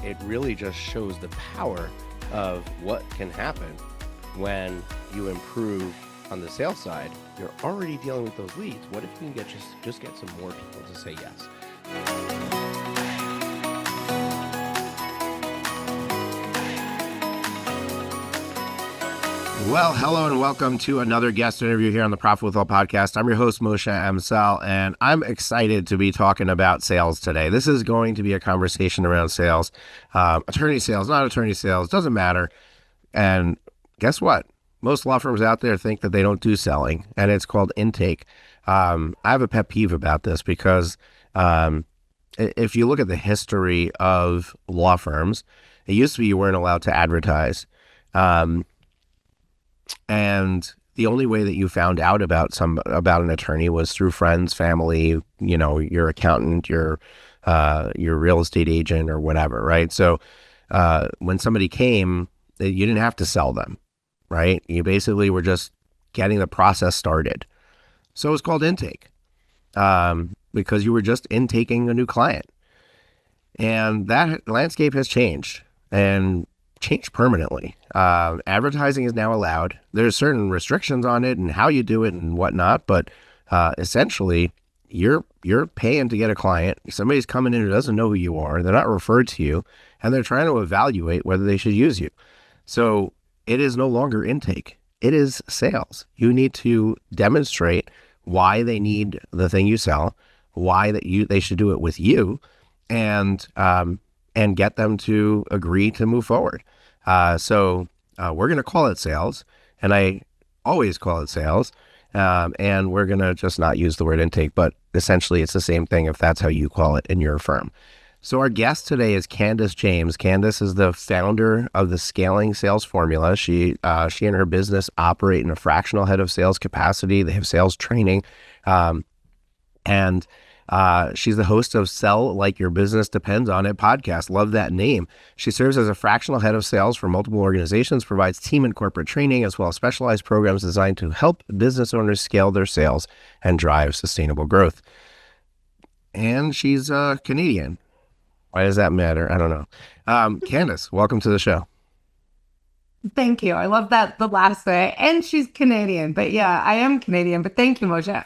it really just shows the power of what can happen when you improve on the sales side. You're already dealing with those leads. What if you can just get some more people to say yes? Well, hello and welcome to another guest interview here on the Profit With All podcast. I'm your host, Moshe Amsel, and I'm excited to be talking about sales today. This is going to be a conversation around sales, attorney sales, not attorney sales, doesn't matter. And guess what? Most law firms out there think that they don't do selling, and it's called intake. I have a pet peeve about this because if you look at the history of law firms, it used to be you weren't allowed to advertise. And the only way that you found out about an attorney was through friends, family, your accountant, your real estate agent or whatever, right? So when somebody came, you didn't have to sell them, right? You basically were just getting the process started. So it's called intake because you were just intaking a new client. And that landscape has changed and changed permanently. Advertising is now allowed. There's certain restrictions on it and how you do it and whatnot, but essentially you're paying to get a client. Somebody's coming in who doesn't know who you are. They're not referred to you, and they're trying to evaluate whether they should use you. So it is no longer intake. It is sales. You need to demonstrate why they need the thing you sell, why they should do it with you, and get them to agree to move forward. So we're going to call it sales, and I always call it sales, and we're going to just not use the word intake, but essentially it's the same thing if that's how you call it in your firm. So our guest today is Kandis James. Kandis is the founder of the Scaling Sales Formula. She and her business operate in a fractional head of sales capacity. They have sales training, and she's the host of Sell Like Your Business Depends on It podcast. Love that name. She serves as a fractional head of sales for multiple organizations, provides team and corporate training, as well as specialized programs designed to help business owners scale their sales and drive sustainable growth. And she's Canadian. Why does that matter? I don't know. Kandis, welcome to the show. Thank you. I love that, the last bit. And she's Canadian. But yeah, I am Canadian. But thank you, Moshe.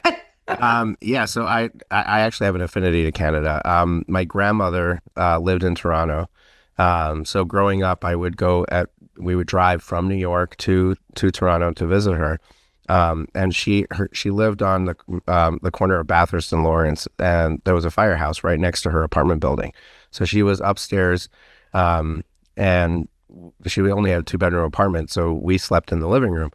So I actually have an affinity to Canada. My grandmother lived in Toronto. So growing up, we would drive from New York to Toronto to visit her. And she lived on the corner of Bathurst and Lawrence, and there was a firehouse right next to her apartment building. So she was upstairs, and she only had a 2-bedroom apartment. So we slept in the living room,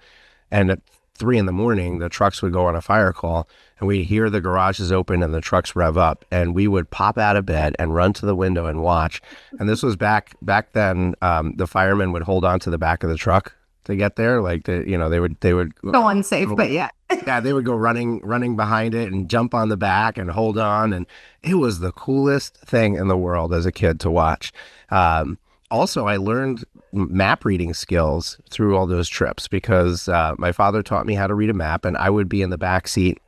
and at 3 a.m, the trucks would go on a fire call, and we'd hear the garages open and the trucks rev up, and we would pop out of bed and run to the window and watch. And this was back then. The firemen would hold on to the back of the truck to get there. Like they would So unsafe, but yeah. Yeah, they would go running behind it and jump on the back and hold on. And it was the coolest thing in the world as a kid to watch. Also, I learned map reading skills through all those trips because my father taught me how to read a map, and I would be in the back seat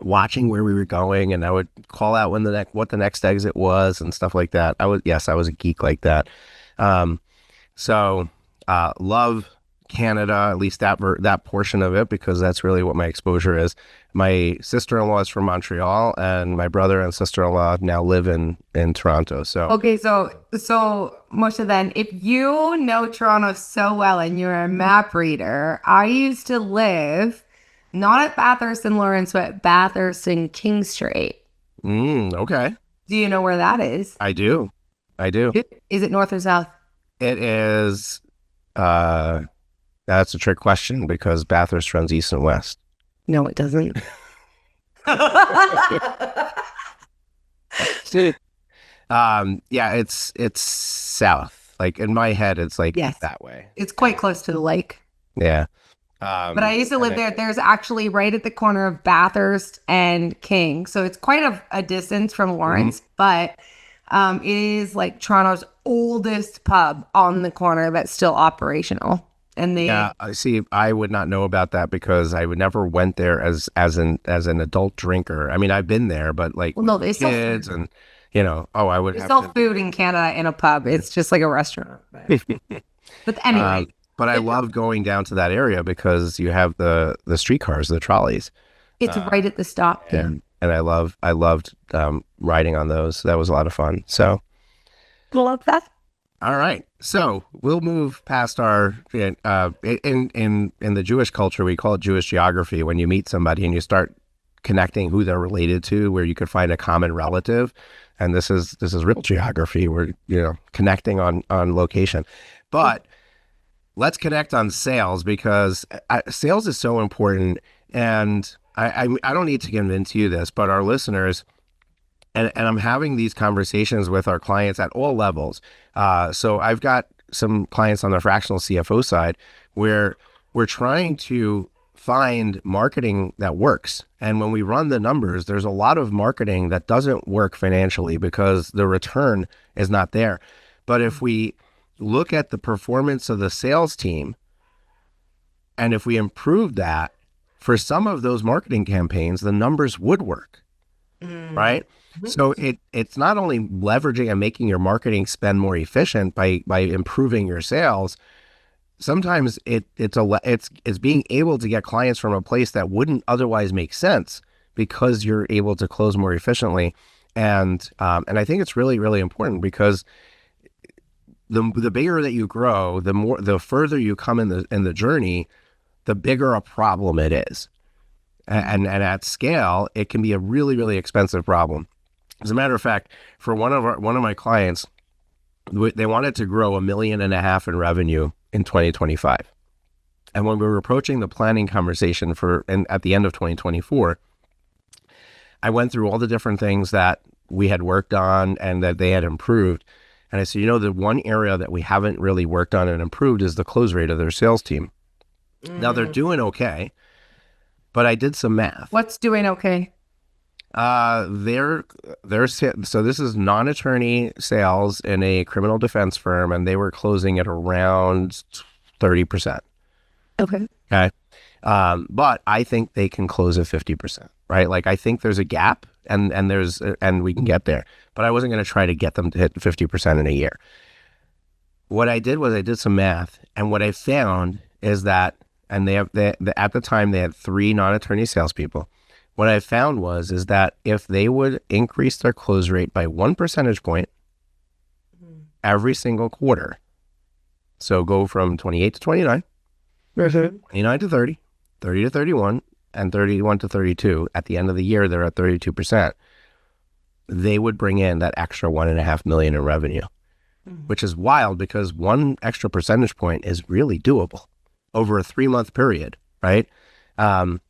watching where we were going, and I would call out what the next exit was and stuff like that. I was a geek like that. Love Canada, at least that portion of it, because that's really what my exposure is. My sister-in-law is from Montreal, and my brother and sister-in-law now live in Toronto. So okay, so Moshe, then if you know Toronto so well and you're a map reader, I used to live not at Bathurst and Lawrence, but at Bathurst and King Street. Okay. Do you know where that is? I do. Is it north or south? It is. That's a trick question because Bathurst runs east and west. No, it doesn't. It's south. Like in my head, it's like that way. It's quite close to the lake. Yeah. But I used to live there. There's actually right at the corner of Bathurst and King. So it's quite a distance from Lawrence, but it is like Toronto's oldest pub on the corner that's still operational. And I see. I would not know about that because I would never went there as an adult drinker. I mean, I've been there, but like kids and I would You have sell to. food in Canada in a pub. It's just like a restaurant. But anyway, But I love going down to that area because you have the streetcars, the trolleys, it's right at the stop. Yeah. and I loved riding on those. That was a lot of fun. So, Love that. all right, so we'll move past our in the Jewish culture we call it Jewish geography. When you meet somebody and you start connecting who they're related to, where you could find a common relative, and this is real geography. We're connecting on location, but let's connect on sales because sales is so important. And I don't need to convince you this, but our listeners, and I'm having these conversations with our clients at all levels. So I've got some clients on the fractional CFO side where we're trying to find marketing that works. And when we run the numbers, there's a lot of marketing that doesn't work financially because the return is not there. But if we look at the performance of the sales team, and if we improve that for some of those marketing campaigns, the numbers would work, right? So it's not only leveraging and making your marketing spend more efficient by improving your sales. Sometimes it's being able to get clients from a place that wouldn't otherwise make sense because you're able to close more efficiently, and I think it's really, really important because the bigger that you grow, the further you come in the journey, the bigger a problem it is. And at scale, it can be a really, really expensive problem. As a matter of fact, for one of my clients, they wanted to grow $1.5 million in revenue in 2025. And when we were approaching the planning conversation at the end of 2024, I went through all the different things that we had worked on and that they had improved. And I said, the one area that we haven't really worked on and improved is the close rate of their sales team. Now they're doing okay, but I did some math. What's doing okay? So this is non-attorney sales in a criminal defense firm, and they were closing at around 30%. Okay. Okay. But I think they can close at 50%, right? Like I think there's a gap and we can get there, but I wasn't going to try to get them to hit 50% in a year. What I did was I did some math, and what I found is that, and at the time they had 3 non-attorney salespeople. What I found is that if they would increase their close rate by 1 percentage point every single quarter, so go from 28 to 29, 29 to 30, 30 to 31, and 31 to 32, at the end of the year, they're at 32%, they would bring in that extra $1.5 million in revenue, which is wild because 1 extra percentage point is really doable over a 3-month period, right? And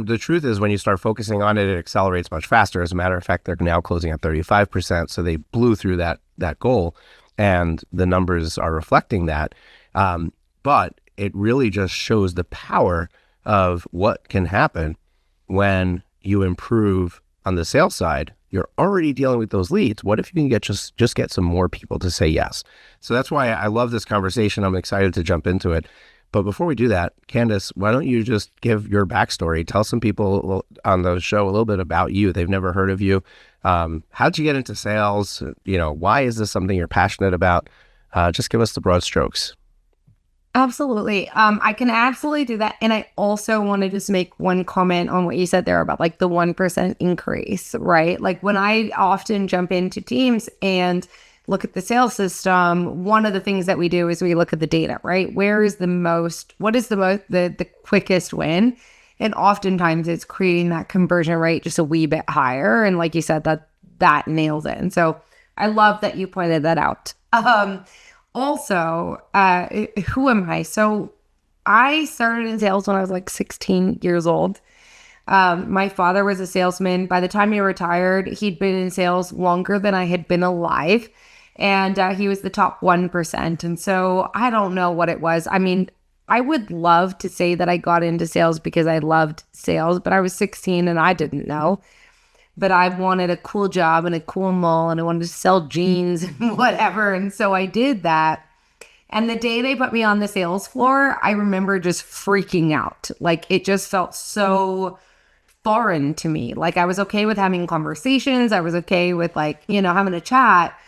the truth is, when you start focusing on it, it accelerates much faster. As a matter of fact, they're now closing at 35%. So they blew through that goal, and the numbers are reflecting that. But it really just shows the power of what can happen when you improve on the sales side. You're already dealing with those leads. What if you can just get some more people to say yes? So that's why I love this conversation. I'm excited to jump into it. But before we do that, Kandis, why don't you just give your backstory? Tell some people on the show a little bit about you. They've never heard of you. How'd you get into sales? Why is this something you're passionate about? Just give us the broad strokes. Absolutely. I can absolutely do that. And I also want to just make one comment on what you said there about like the 1% increase, right? Like when I often jump into teams and look at the sales system, one of the things that we do is we look at the data, right? What is the quickest win? And oftentimes it's creating that conversion rate just a wee bit higher. And like you said, that nails it. And so I love that you pointed that out. Also, who am I? So I started in sales when I was like 16 years old. My father was a salesman. By the time he retired, he'd been in sales longer than I had been alive. And he was the top 1%. And so I don't know what it was. I mean, I would love to say that I got into sales because I loved sales, but I was 16 and I didn't know. But I wanted a cool job and a cool mall, and I wanted to sell jeans and whatever. And so I did that. And the day they put me on the sales floor, I remember just freaking out. Like it just felt so foreign to me. Like I was okay with having conversations. I was okay with like, having a chat.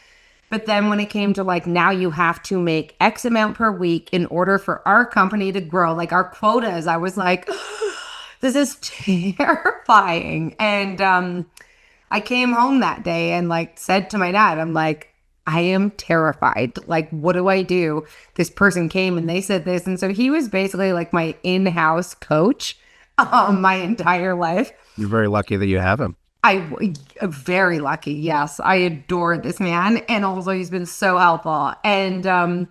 But then when it came to like, now you have to make X amount per week in order for our company to grow, like our quotas, I was like, this is terrifying. And I came home that day and like said to my dad, I'm like, I am terrified. Like, what do I do? This person came and they said this. And so he was basically like my in-house coach my entire life. You're very lucky that you have him. Very lucky. Yes. I adore this man. And also he's been so helpful. And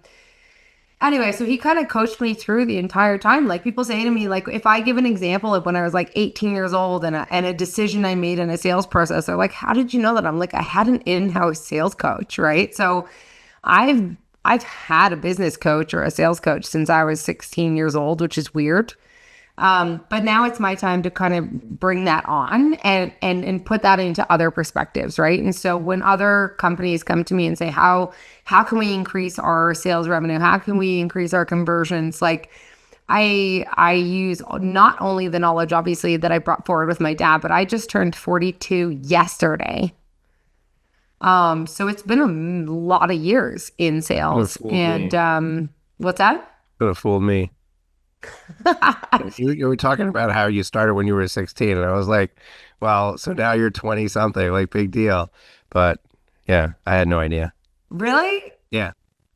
anyway, so he kind of coached me through the entire time. Like people say to me, like if I give an example of when I was like 18 years old and a decision I made in a sales process, they're like, how did you know that? I'm like, I had an in-house sales coach, right? So I've had a business coach or a sales coach since I was 16 years old, which is weird. But now it's my time to kind of bring that on and put that into other perspectives, right? And so when other companies come to me and say, how can we increase our sales revenue? How can we increase our conversions? Like I use not only the knowledge, obviously, that I brought forward with my dad, but I just turned 42 yesterday. So it's been a lot of years in sales. And what's that? Could have fooled me. You were talking about how you started when you were 16, and I was like, well, so now you're 20 something, like big deal. But yeah, I had no idea. Really? Yeah.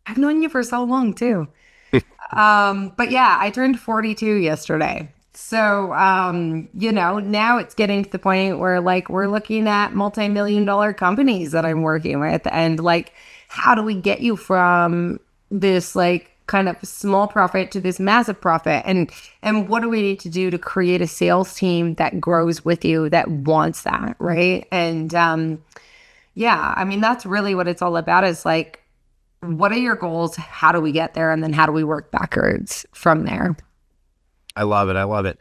I've known you for so long too. But yeah, I turned 42 yesterday. So, now it's getting to the point where like we're looking at multi-million-dollar companies that I'm working with. And like, how do we get you from this like kind of small profit to this massive profit? And what do we need to do to create a sales team that grows with you, that wants that, right? And yeah, I mean, that's really what it's all about, is like, what are your goals? How do we get there? And then how do we work backwards from there? I love it. I love it.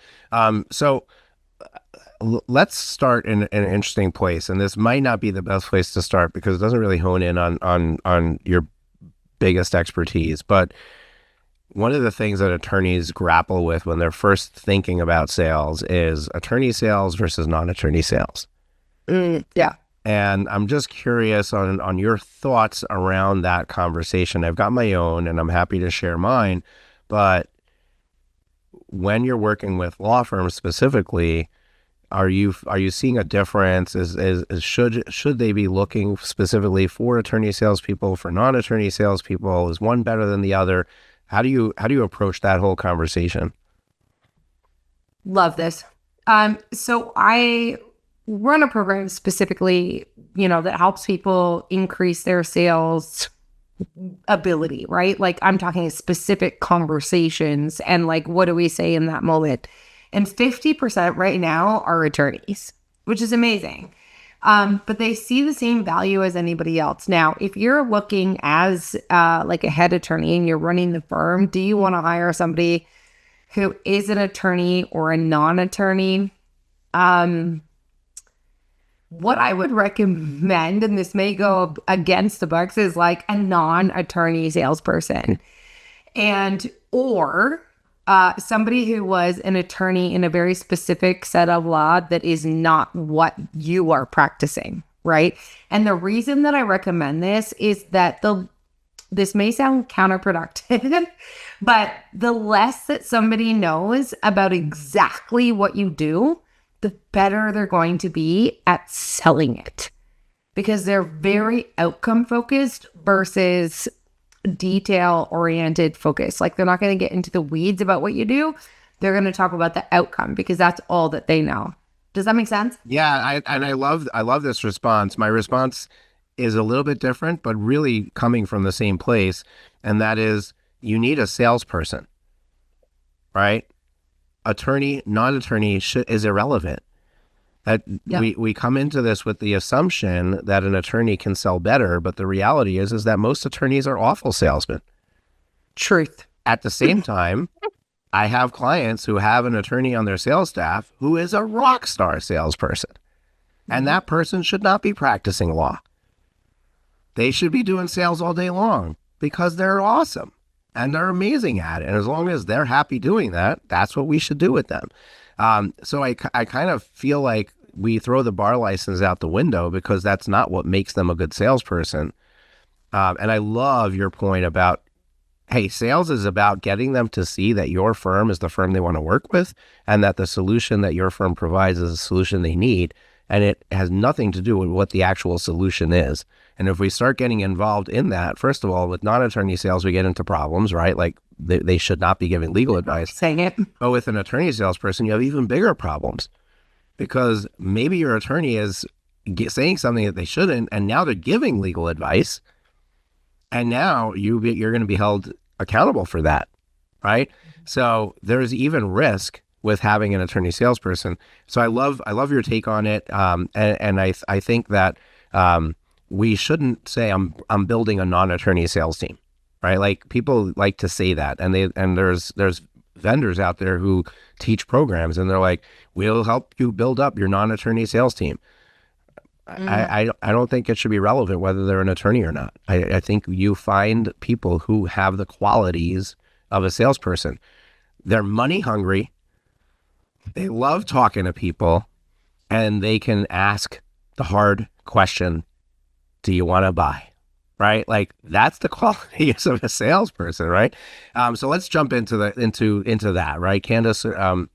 So let's start in an interesting place. And this might not be the best place to start because it doesn't really hone in on your biggest expertise. But one of the things that attorneys grapple with when they're first thinking about sales is attorney sales versus non-attorney sales. Yeah. And I'm just curious on your thoughts around that conversation. I've got my own and I'm happy to share mine, but when you're working with law firms specifically, are you seeing a difference? Should they be looking specifically for attorney salespeople, for non-attorney salespeople? Is one better than the other? How do you approach that whole conversation? Love this. So I run a program specifically, that helps people increase their sales ability, right? Like I'm talking specific conversations and like, what do we say in that moment? And 50% right now are attorneys, which is amazing. But they see the same value as anybody else. Now, if you're looking as like a head attorney and you're running the firm, do you want to hire somebody who is an attorney or a non-attorney? What I would recommend, and this may go against the bucks, is like a non-attorney salesperson, or somebody who was an attorney in a very specific set of law that is not what you are practicing, right? And the reason that I recommend this is that this may sound counterproductive, but the less that somebody knows about exactly what you do, the better they're going to be at selling it, because they're very outcome focused versus detail oriented focus. Like they're not going to get into the weeds about what you do. They're going to talk about the outcome because that's all that they know. Does that make sense? Yeah. I love this response. My response is a little bit different, but really coming from the same place. And that is, you need a salesperson, right? Attorney, non-attorney is irrelevant. That we come into this with the assumption that an attorney can sell better, but the reality is that most attorneys are awful salesmen. Truth. At the same time, I have clients who have an attorney on their sales staff who is a rock star salesperson, and that person should not be practicing law. They should be doing sales all day long because they're awesome and they're amazing at it. And as long as they're happy doing that, that's what we should do with them. So I kind of feel like we throw the bar license out the window because that's not what makes them a good salesperson. And I love your point about, hey, sales is about getting them to see that your firm is the firm they want to work with and that the solution that your firm provides is a solution they need. And it has nothing to do with what the actual solution is. And if we start getting involved in that, first of all, with non-attorney sales, we get into problems, right? Like they should not be giving legal advice. Saying it. But with an attorney salesperson, you have even bigger problems because maybe your attorney is saying something that they shouldn't, and now they're giving legal advice. And now you're going to be held accountable for that, right? So there's even risk with having an attorney salesperson. So I love your take on it, and I think that we shouldn't say I'm building a non-attorney sales team, right? Like people like to say that, and there's vendors out there who teach programs, and they're like, we'll help you build up your non-attorney sales team. I don't think it should be relevant whether they're an attorney or not. I think you find people who have the qualities of a salesperson. They're money hungry. They love talking to people, and they can ask the hard question, do you want to buy? Right? Like that's the qualities of a salesperson, right? So let's jump into that, right? Kandis,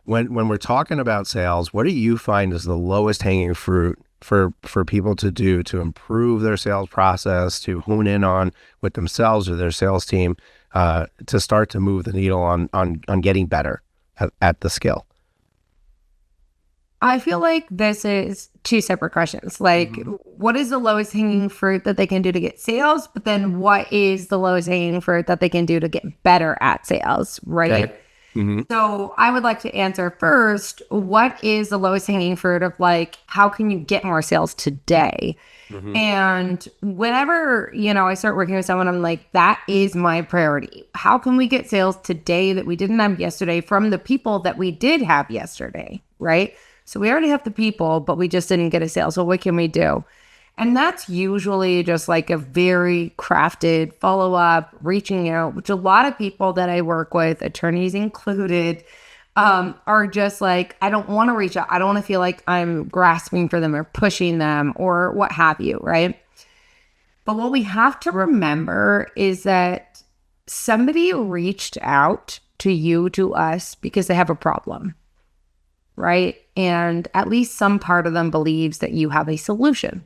when we're talking about sales, what do you find is the lowest hanging fruit for people to do to improve their sales process, to hone in on with themselves or their sales team, to start to move the needle on getting better at the skill? I feel like this is two separate questions. Like, what is the lowest hanging fruit that they can do to get sales? But then what is the lowest hanging fruit that they can do to get better at sales, right? Okay. Mm-hmm. So I would like to answer first, what is the lowest hanging fruit of like, how can you get more sales today? Mm-hmm. And whenever, I start working with someone, I'm like, that is my priority. How can we get sales today that we didn't have yesterday from the people that we did have yesterday, right? So we already have the people, but we just didn't get a sale. So what can we do? And that's usually just like a very crafted follow-up, reaching out, which a lot of people that I work with, attorneys included, are just like, I don't want to reach out. I don't want to feel like I'm grasping for them or pushing them or what have you, right? But what we have to remember is that somebody reached out to you, to us, because they have a problem, right? And at least some part of them believes that you have a solution.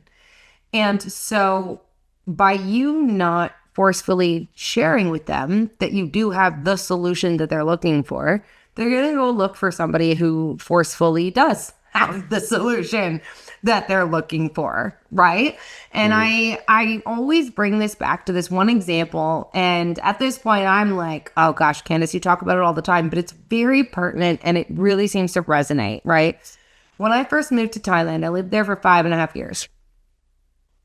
And so by you not forcefully sharing with them that you do have the solution that they're looking for, they're going to go look for somebody who forcefully does have the solution that they're looking for, right? And I always bring this back to this one example. And at this point, I'm like, oh gosh, Kandis, you talk about it all the time, but it's very pertinent and it really seems to resonate, right? When I first moved to Thailand, I lived there for 5.5 years.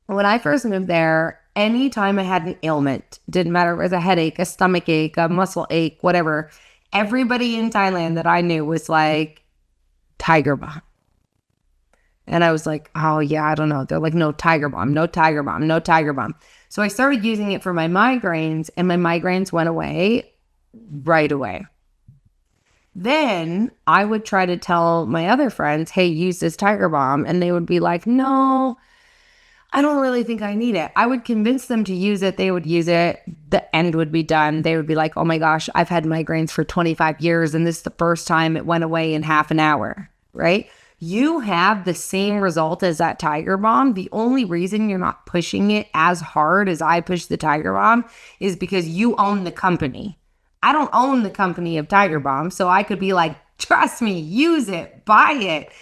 When I first moved there, anytime I had an ailment, didn't matter if it was a headache, a stomach ache, a muscle ache, whatever, everybody in Thailand that I knew was like, Tiger Balm. And I was like, oh yeah, I don't know. They're like, no Tiger Balm, no Tiger Balm, no Tiger Balm. So I started using it for my migraines, and my migraines went away right away. Then I would try to tell my other friends, hey, use this Tiger Balm. And they would be like, no, I don't really think I need it. I would convince them to use it. They would use it. The end would be done. They would be like, oh my gosh, I've had migraines for 25 years. And this is the first time it went away in half an hour, right? You have the same result as that Tiger Balm. The only reason you're not pushing it as hard as I push the Tiger Balm is because you own the company. I don't own the company of Tiger Balm, so I could be like, trust me, use it, buy it.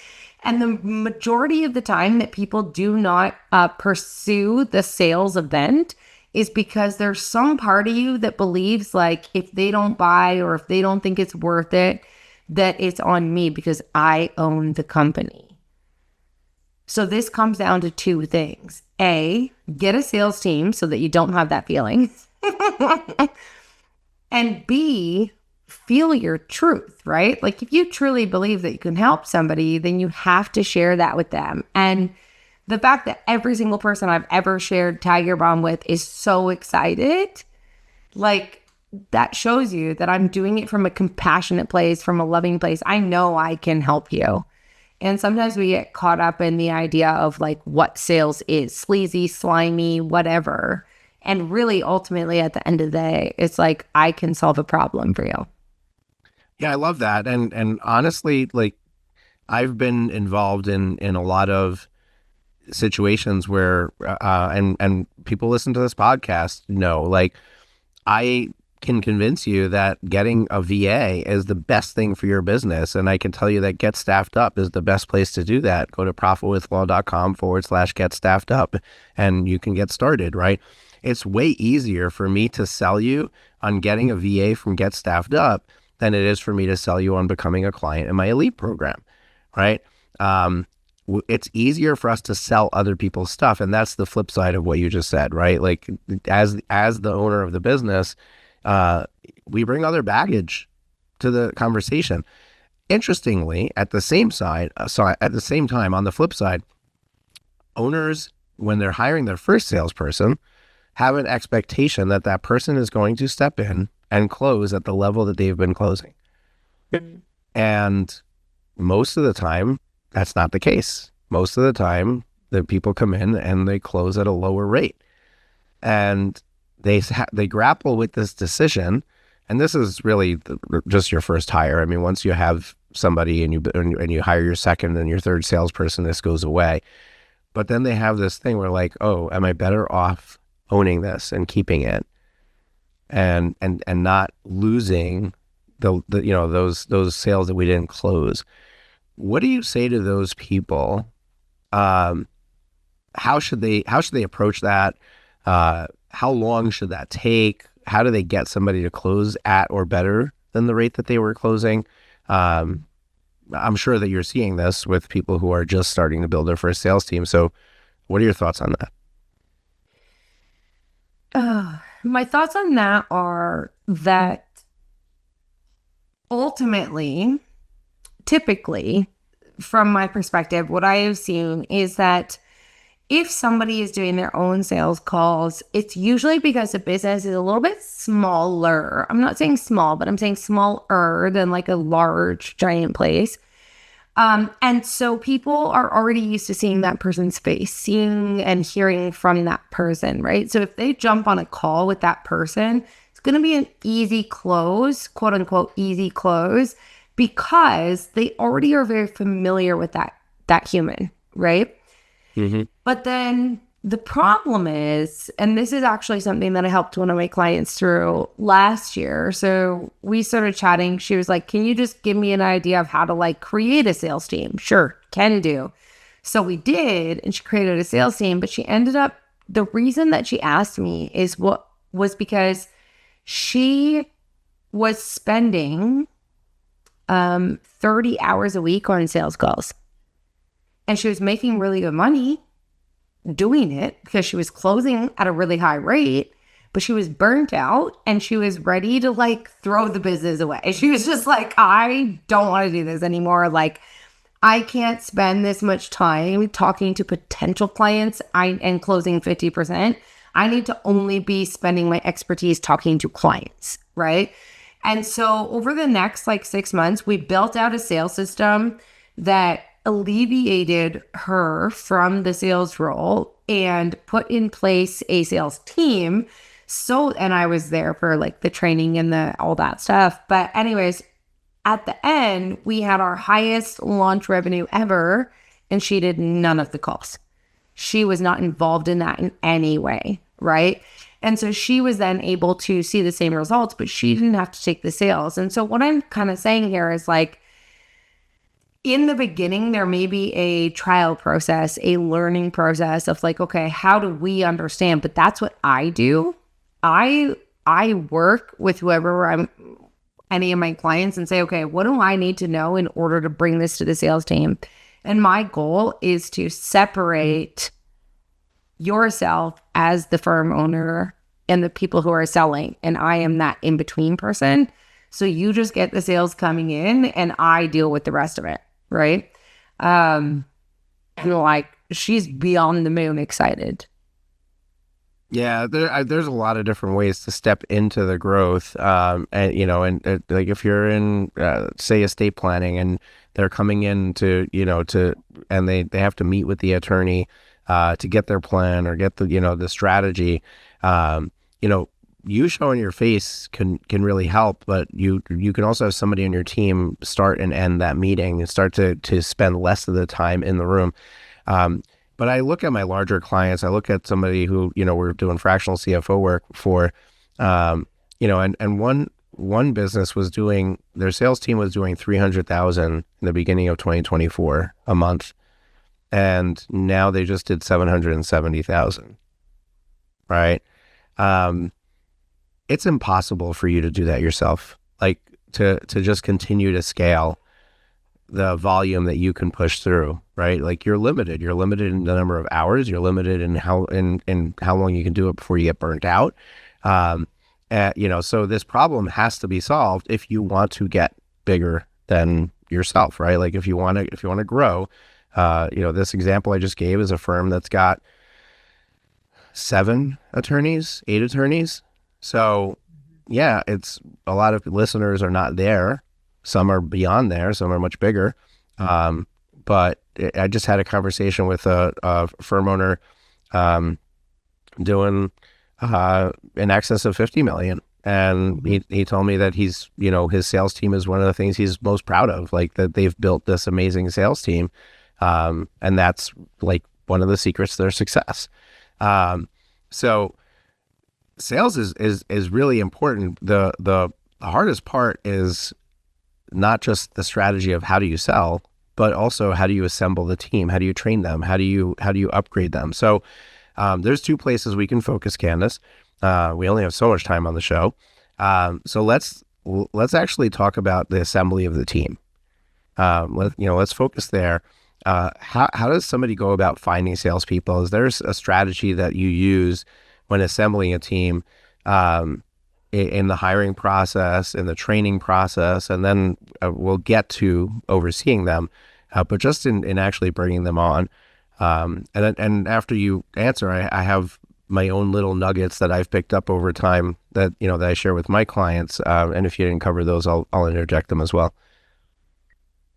And the majority of the time that people do not pursue the sales event is because there's some part of you that believes like if they don't buy or if they don't think it's worth it, that it's on me because I own the company. So this comes down to two things. A, get a sales team so that you don't have that feeling. And B, feel your truth, right? Like if you truly believe that you can help somebody, then you have to share that with them. And the fact that every single person I've ever shared Tiger Balm with is so excited, like that shows you that I'm doing it from a compassionate place, from a loving place. I know I can help you. And sometimes we get caught up in the idea of like what sales is, sleazy, slimy, whatever. And really, ultimately, at the end of the day, it's like, I can solve a problem for you. Yeah, I love that. And honestly, like I've been involved in a lot of situations where and people listen to this podcast know, like I can convince you that getting a VA is the best thing for your business. And I can tell you that Get Staffed Up is the best place to do that. Go to profitwithlaw.com/get staffed up and you can get started, right? It's way easier for me to sell you on getting a VA from Get Staffed Up than it is for me to sell you on becoming a client in my elite program, right? It's easier for us to sell other people's stuff. And that's the flip side of what you just said, right? Like as the owner of the business, we bring other baggage to the conversation. Interestingly, at the same time, on the flip side, owners, when they're hiring their first salesperson, have an expectation that that person is going to step in and close at the level that they've been closing. And most of the time, that's not the case. Most of the time, the people come in and they close at a lower rate. And they grapple with this decision. And this is really just your first hire. I mean, once you have somebody and you hire your second and your third salesperson, this goes away. But then they have this thing where like, oh, am I better off owning this and keeping it and not losing the those sales that we didn't close? What do you say to those people? How should they approach that? How long should that take? How do they get somebody to close at or better than the rate that they were closing? I'm sure that you're seeing this with people who are just starting to build their first sales team. So what are your thoughts on that? My thoughts on that are that ultimately, typically, from my perspective, what I have seen is that if somebody is doing their own sales calls, it's usually because the business is a little bit smaller. I'm not saying small, but I'm saying smaller than like a large, giant place. And so people are already used to seeing that person's face, seeing and hearing from that person, right? So if they jump on a call with that person, it's going to be an easy close, quote unquote, easy close, because they already are very familiar with that human, right? that? But then the problem is, and this is actually something that I helped one of my clients through last year. So we started chatting. She was like, can you just give me an idea of how to like create a sales team? Sure, can do. So we did, and she created a sales team, but she ended up, the reason that she asked me was because she was spending 30 hours a week on sales calls. And she was making really good money doing it because she was closing at a really high rate, but she was burnt out and she was ready to like throw the business away. She was just like, I don't want to do this anymore. Like, I can't spend this much time talking to potential clients and closing 50%. I need to only be spending my expertise talking to clients, right? And so over the next like 6 months, we built out a sales system that alleviated her from the sales role and put in place a sales team. So, and I was there for like the training and all that stuff. But anyways, at the end, we had our highest launch revenue ever, and she did none of the calls. She was not involved in that in any way, right? And so she was then able to see the same results, but she didn't have to take the sales. And so what I'm kind of saying here is like, in the beginning, there may be a trial process, a learning process of like, okay, how do we understand? But that's what I do. I work with whoever any of my clients and say, okay, what do I need to know in order to bring this to the sales team? And my goal is to separate yourself as the firm owner and the people who are selling. And I am that in-between person. So you just get the sales coming in and I deal with the rest of it. Right? And like, she's beyond the moon excited. Yeah, there's a lot of different ways to step into the growth. And like if you're in, say, estate planning, and they're coming in to, and they have to meet with the attorney, to get their plan or get the strategy. Um, you know, you showing your face can really help, but you can also have somebody on your team start and end that meeting and start to spend less of the time in the room. Um, but I look at my larger clients. I look at somebody who, we're doing fractional CFO work for, and one business was doing, their sales team was doing 300,000 in the beginning of 2024 a month, and now they just did 770,000. Right? Um, it's impossible for you to do that yourself. Like to just continue to scale the volume that you can push through, right? Like you're limited. You're limited in the number of hours. You're limited in how long you can do it before you get burnt out. Um, so this problem has to be solved if you want to get bigger than yourself, right? Like if you want to grow, this example I just gave is a firm that's got 7 attorneys, 8 attorneys. So yeah, it's a lot of listeners are not there. Some are beyond there. Some are much bigger. Um, but I just had a conversation with a firm owner, um, doing in excess of 50 million. And he told me that his sales team is one of the things he's most proud of, like that they've built this amazing sales team. And that's like one of the secrets to their success. So sales is really important. The hardest part is not just the strategy of how do you sell, but also how do you assemble the team? How do you train them? How do you upgrade them? So there's 2 places we can focus, Candace. We only have so much time on the show. So let's actually talk about the assembly of the team. Let's focus there. How does somebody go about finding salespeople? Is there a strategy that you use when assembling a team, in the hiring process, in the training process, and then we'll get to overseeing them, but just in actually bringing them on. And after you answer, I have my own little nuggets that I've picked up over time that I share with my clients. And if you didn't cover those, I'll interject them as well.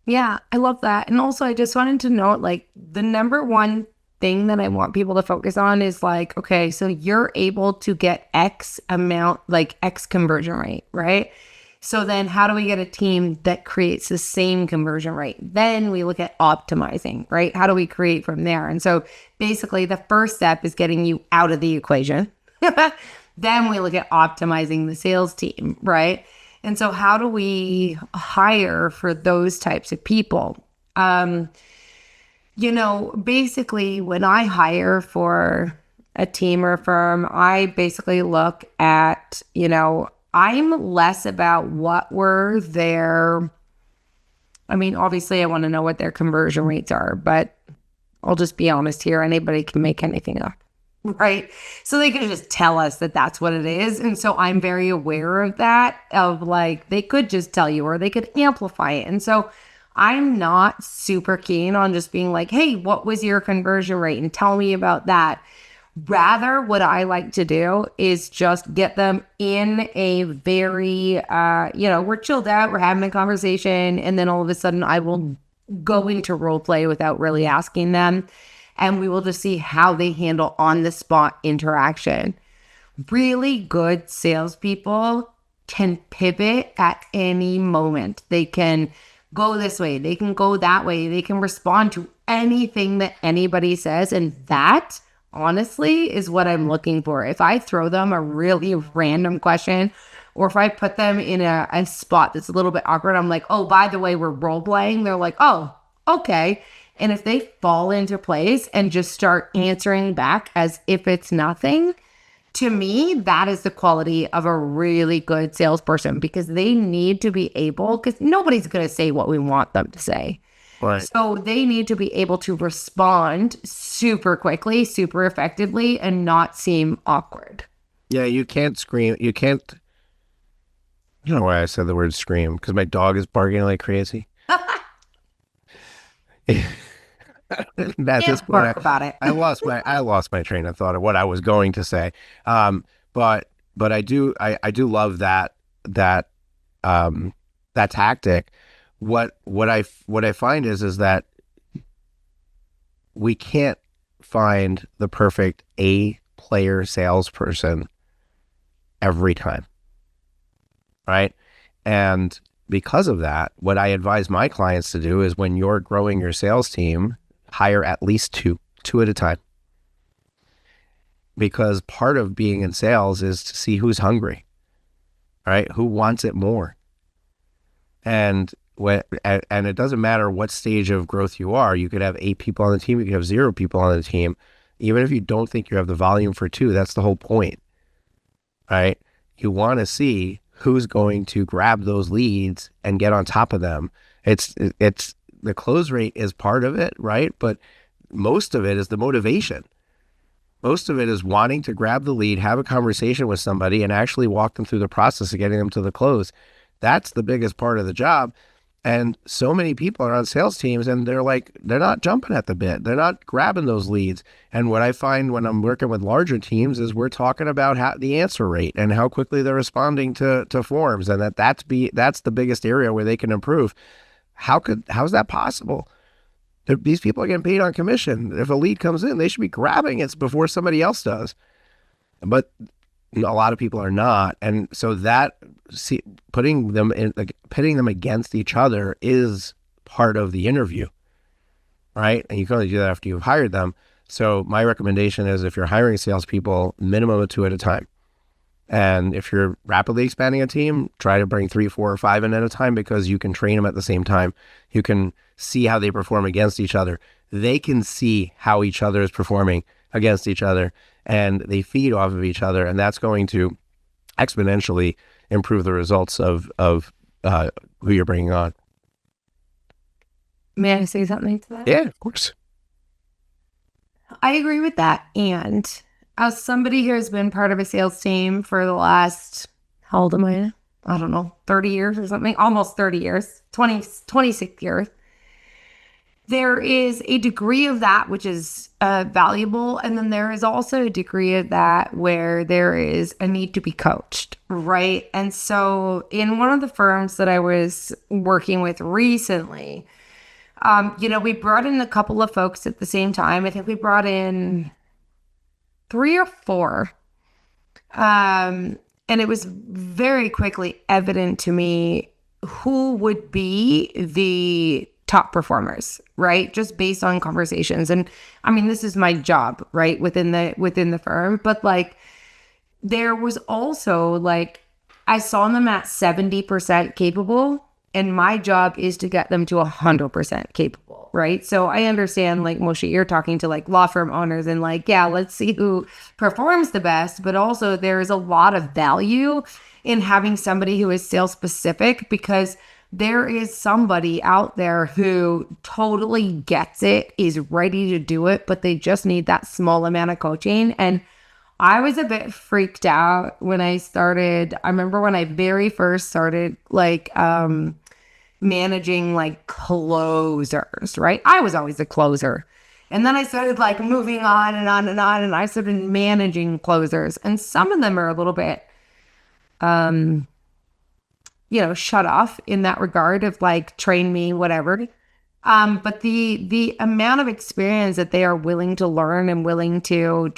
Yeah, I love that. And also, I just wanted to note like the number one thing that I want people to focus on is like, okay, so you're able to get X amount, like X conversion rate, right? So then how do we get a team that creates the same conversion rate? Then we look at optimizing, right? How do we create from there? And so basically the first step is getting you out of the equation. Then we look at optimizing the sales team, right? And so how do we hire for those types of people? Basically when I hire for a team or a firm, I basically look at, I'm less about what were their, I mean, obviously I want to know what their conversion rates are, but I'll just be honest here. Anybody can make anything up, right? So they could just tell us that that's what it is. And so I'm very aware of that, of like, they could just tell you, or they could amplify it. And so I'm not super keen on just being like, hey, what was your conversion rate? And tell me about that. Rather, what I like to do is just get them in a very, we're chilled out, we're having a conversation, and then all of a sudden I will go into role play without really asking them, and we will just see how they handle on the spot interaction. Really good salespeople can pivot at any moment. They can go this way, they can go that way, they can respond to anything that anybody says, and that honestly is what I'm looking for. If I throw them a really random question, or if I put them in a spot that's a little bit awkward, I'm like, oh, by the way, we're role playing. They're like, oh, okay. And if they fall into place and just start answering back as if it's nothing, to me, that is the quality of a really good salesperson, because they need to be able, because nobody's going to say what we want them to say. Right. So they need to be able to respond super quickly, super effectively, and not seem awkward. Yeah, you can't scream. You can't. I don't know why I said the word scream, because my dog is barking like crazy. At this Can't point, bark about it. I lost my train of thought of what I was going to say. But I do love that um, that tactic. What I find is that we can't find the perfect A player salesperson every time, right? And because of that, what I advise my clients to do is when you're growing your sales team, hire at least two at a time. Because part of being in sales is to see who's hungry, right? Who wants it more. And and it doesn't matter what stage of growth you are. You could have 8 people on the team, you could have 0 people on the team. Even if you don't think you have the volume for 2, that's the whole point, right? You want to see who's going to grab those leads and get on top of them. It's the close rate is part of it, right? But most of it is the motivation. Most of it is wanting to grab the lead, have a conversation with somebody, and actually walk them through the process of getting them to the close. That's the biggest part of the job. And so many people are on sales teams and they're not jumping at the bit. They're not grabbing those leads. And what I find when I'm working with larger teams is we're talking about the answer rate and how quickly they're responding to forms, and that's the biggest area where they can improve. How's that possible? These people are getting paid on commission. If a lead comes in, they should be grabbing it before somebody else does. But a lot of people are not. And so pitting them against each other is part of the interview, right? And you can only do that after you've hired them. So my recommendation is if you're hiring salespeople, minimum of 2 at a time. And if you're rapidly expanding a team, try to bring 3, 4, or 5 in at a time, because you can train them at the same time. You can see how they perform against each other. They can see how each other is performing against each other, and they feed off of each other. And that's going to exponentially improve the results of who you're bringing on. May I say something to that? Yeah, of course. I agree with that. And as somebody who has been part of a sales team for the last, how old am I? I don't know, 30 years or something, almost 30 years, 26 years. There is a degree of that which is valuable. And then there is also a degree of that where there is a need to be coached, right? And so in one of the firms that I was working with recently, we brought in a couple of folks at the same time. I think we brought in 3 or 4. And it was very quickly evident to me who would be the top performers, right? Just based on conversations. And I mean, this is my job, right? Within the firm. But like, there was also like, I saw them at 70% capable, and my job is to get them to 100% capable, right? So I understand, like, Moshe, you're talking to like law firm owners and like, yeah, let's see who performs the best. But also there is a lot of value in having somebody who is sales specific, because there is somebody out there who totally gets it, is ready to do it, but they just need that small amount of coaching. And I was a bit freaked out when I started. I remember when I very first started like managing like closers, right? I was always a closer. And then I started like moving on and on and on, and I started managing closers. And some of them are a little bit shut off in that regard of like, train me, whatever. But the amount of experience that they are willing to learn and willing to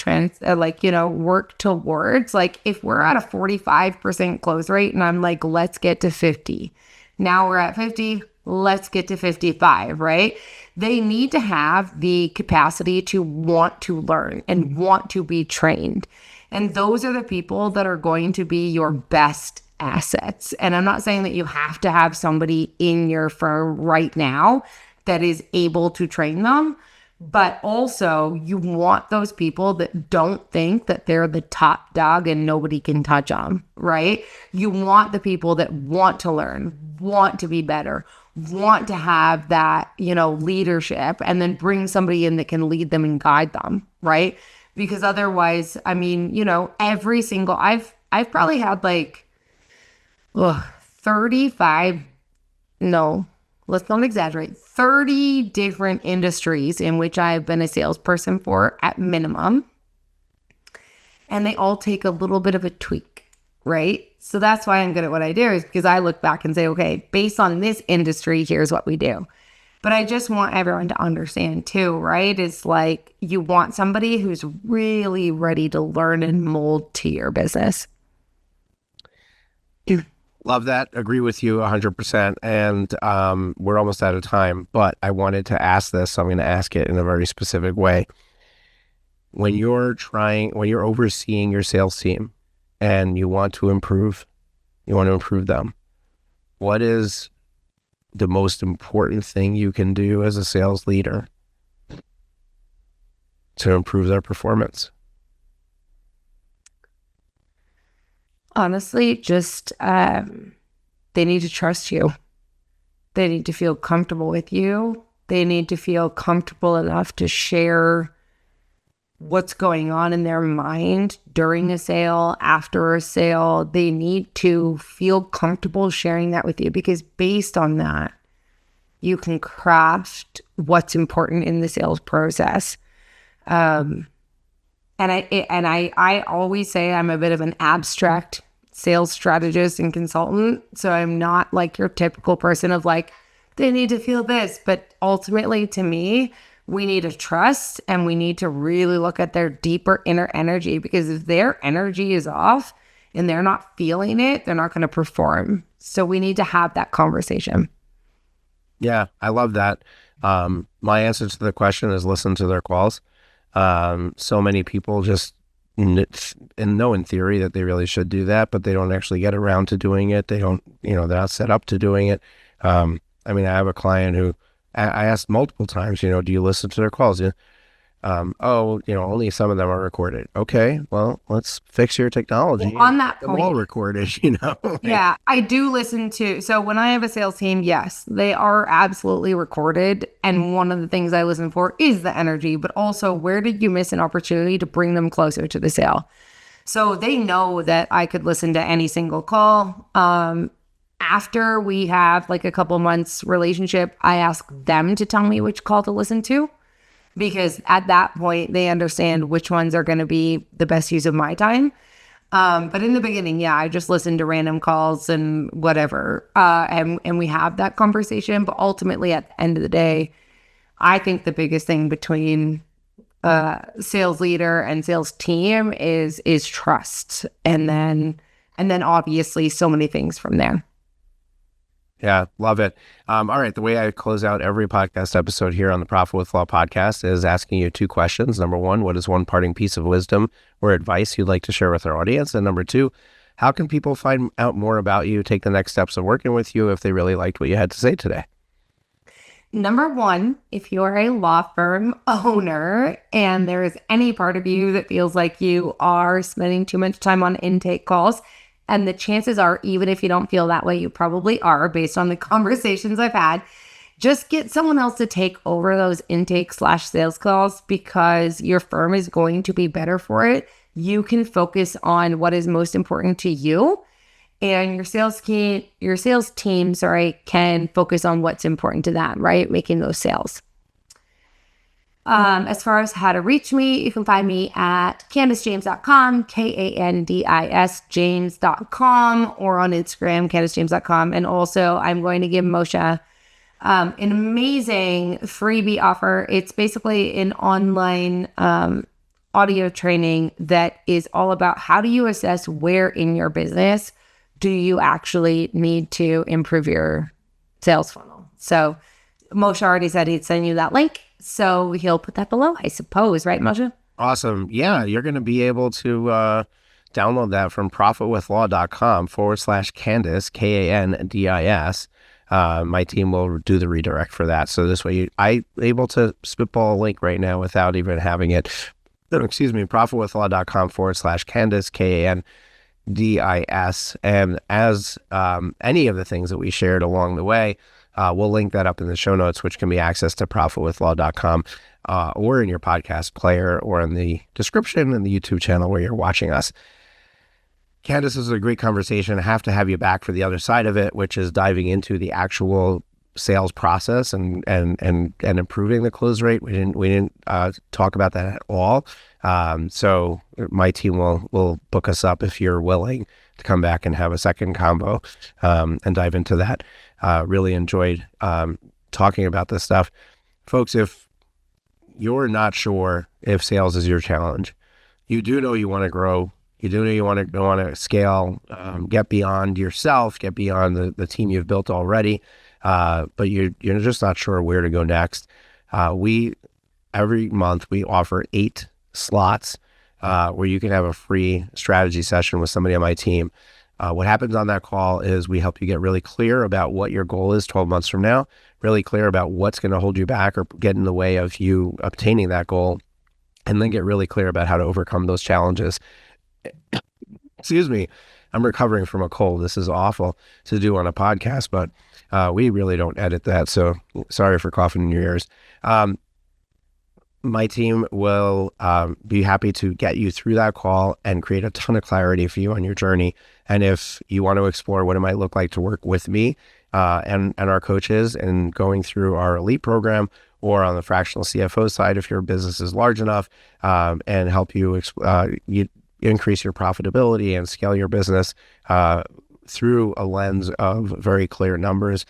work towards, like if we're at a 45% close rate and I'm like, let's get to 50. Now we're at 50, let's get to 55, right? They need to have the capacity to want to learn and want to be trained. And those are the people that are going to be your best assets. And I'm not saying that you have to have somebody in your firm right now that is able to train them, but also you want those people that don't think that they're the top dog and nobody can touch them, right? You want the people that want to learn, want to be better, want to have that, leadership, and then bring somebody in that can lead them and guide them, right? Because otherwise, I mean, I've probably had like 35, no, let's not exaggerate, 30 different industries in which I've been a salesperson for at minimum. And they all take a little bit of a tweak, right? So that's why I'm good at what I do, is because I look back and say, okay, based on this industry, here's what we do. But I just want everyone to understand too, right? It's like you want somebody who's really ready to learn and mold to your business. Love that. Agree with you 100%. And we're almost out of time, but I wanted to ask this, so I'm going to ask it in a very specific way. When you're overseeing your sales team and you want to improve them, what is the most important thing you can do as a sales leader to improve their performance? Honestly, just they need to trust you. They need to feel comfortable with you. They need to feel comfortable enough to share what's going on in their mind during a sale, after a sale. They need to feel comfortable sharing that with you, because based on that, you can craft what's important in the sales process. And I always say I'm a bit of an abstract sales strategist and consultant. So I'm not like your typical person of like, they need to feel this. But ultimately, to me, we need to trust, and we need to really look at their deeper inner energy, because if their energy is off and they're not feeling it, they're not going to perform. So we need to have that conversation. Yeah, I love that. My answer to the question is listen to their calls. So many people just know in theory that they really should do that, but they don't actually get around to doing it. They don't, they're not set up to doing it. I have a client who I asked multiple times, do you listen to their calls? Only some of them are recorded. Okay, well, let's fix your technology. Well, on that point, point, all recorded, Yeah, I do listen to. So when I have a sales team, yes, they are absolutely recorded. And one of the things I listen for is the energy, but also where did you miss an opportunity to bring them closer to the sale? So they know that I could listen to any single call. After we have like a couple months relationship, I ask them to tell me which call to listen to, because at that point they understand which ones are going to be the best use of my time. But in the beginning, yeah, I just listen to random calls and whatever. And we have that conversation. But ultimately, at the end of the day, I think the biggest thing between sales leader and sales team is trust. And then obviously so many things from there. Yeah, love it. All right. The way I close out every podcast episode here on the Profit with Law podcast is asking you two questions. Number one, what is one parting piece of wisdom or advice you'd like to share with our audience? And number two, how can people find out more about you, take the next steps of working with you if they really liked what you had to say today? Number one, if you're a law firm owner and there is any part of you that feels like you are spending too much time on intake calls, and the chances are, even if you don't feel that way, you probably are based on the conversations I've had, just get someone else to take over those intake/sales calls, because your firm is going to be better for it. You can focus on what is most important to you, and your sales team, can focus on what's important to them, right? Making those sales. As far as how to reach me, you can find me at kandisjames.com, Kandis James.com, or on Instagram, kandisjames.com. And also, I'm going to give Moshe an amazing freebie offer. It's basically an online audio training that is all about how do you assess where in your business do you actually need to improve your sales funnel. So Moshe already said he'd send you that link. So he'll put that below, I suppose. Right, Moshe? Awesome. Yeah, you're going to be able to download that from profitwithlaw.com/Kandis, Kandis. My team will do the redirect for that. So this way I'm able to spitball a link right now without even having it. Profitwithlaw.com/Kandis, Kandis. And as any of the things that we shared along the way, we'll link that up in the show notes, which can be accessed to profitwithlaw.com or in your podcast player or in the description in the YouTube channel where you're watching us. Kandis, this is a great conversation. I have to have you back for the other side of it, which is diving into the actual sales process and improving the close rate. We didn't talk about that at all. So my team will book us up if you're willing to come back and have a second combo and dive into that. Really enjoyed talking about this stuff. Folks, if you're not sure if sales is your challenge, you do know you want to grow. You do know you want to scale, get beyond yourself, get beyond the team you've built already, but you're just not sure where to go next. Every month we offer 8 slots where you can have a free strategy session with somebody on my team. What happens on that call is we help you get really clear about what your goal is 12 months from now, really clear about what's going to hold you back or get in the way of you obtaining that goal, and then get really clear about how to overcome those challenges. Excuse me, I'm recovering from a cold. This is awful to do on a podcast, but we really don't edit that, so sorry for coughing in your ears. My team will be happy to get you through that call and create a ton of clarity for you on your journey. And if you want to explore what it might look like to work with me and our coaches in going through our elite program, or on the fractional CFO side, if your business is large enough, and help you increase your profitability and scale your business through a lens of very clear numbers,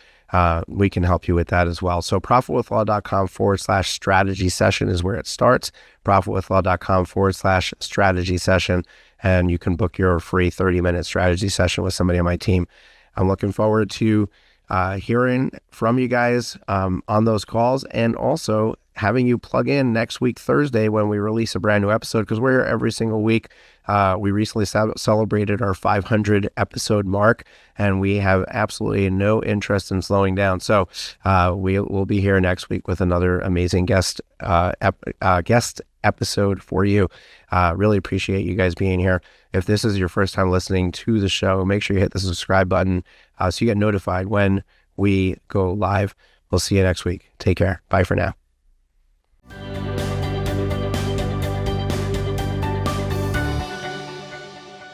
we can help you with that as well. So profitwithlaw.com/strategy session is where it starts. profitwithlaw.com/strategy session. And you can book your free 30-minute strategy session with somebody on my team. I'm looking forward to hearing from you guys on those calls, and also having you plug in next week, Thursday, when we release a brand new episode, because we're here every single week. We recently celebrated our 500 episode mark, and we have absolutely no interest in slowing down. So we'll be here next week with another amazing guest episode for you. Really appreciate you guys being here. If this is your first time listening to the show, make sure you hit the subscribe button so you get notified when we go live. We'll see you next week. Take care. Bye for now.